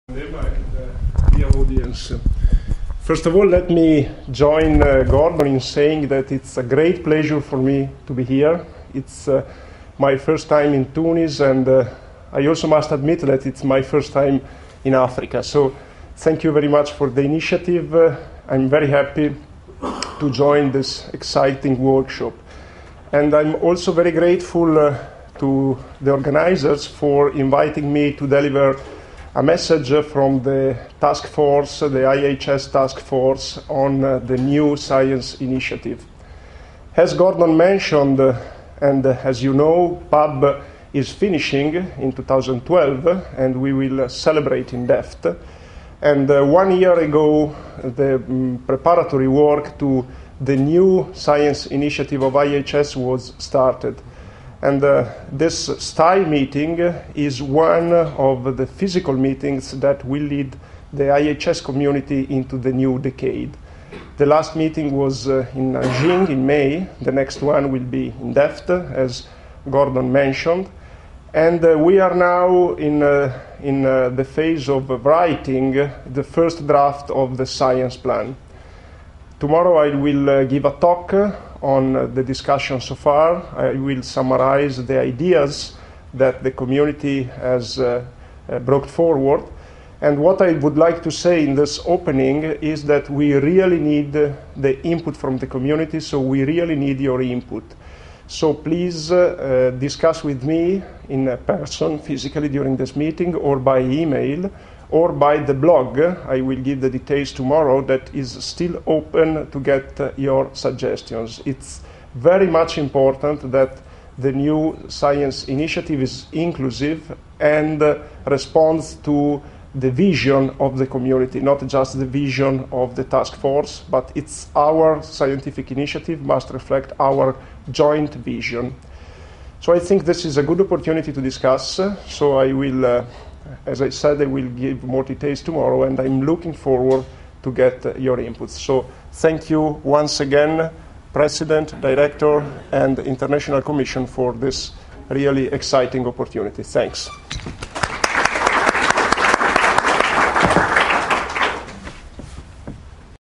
Dear audience, first of all, let me join Gordon in saying that it's a great pleasure for me to be here. It's my first time in Tunis, and I also must admit that it's my first time in Africa. So thank you very much for the initiative. I'm very happy to join this exciting workshop. And I'm also very grateful to the organizers for inviting me to deliver a message from the task force, the IHS task force on the new science initiative. As Gordon mentioned, and as you know, PAB is finishing in 2012, and we will celebrate in depth. And 1 year ago, the preparatory work to the new science initiative of IHS was started. And this style meeting is one of the physical meetings that will lead the IHS community into the new decade. The last meeting was in Nanjing in May. The next one will be in Delft, as Gordon mentioned. And we are now in the phase of writing the first draft of the science plan. Tomorrow I will give a talk on the discussion so far. I will summarize the ideas that the community has brought forward. And what I would like to say in this opening is that we really need the input from the community, so we really need your input. So please discuss with me in person, physically during this meeting, or by email, or by the blog. I will give the details tomorrow that is still open to get your suggestions. It's very much important that the new science initiative is inclusive and responds to the vision of the community, not just the vision of the task force, but it's our scientific initiative must reflect our joint vision. So I think this is a good opportunity to discuss. So I will as I said, I will give more details tomorrow, and I'm looking forward to get your inputs. So thank you once again, President, Director, and International Commission for this really exciting opportunity. Thanks.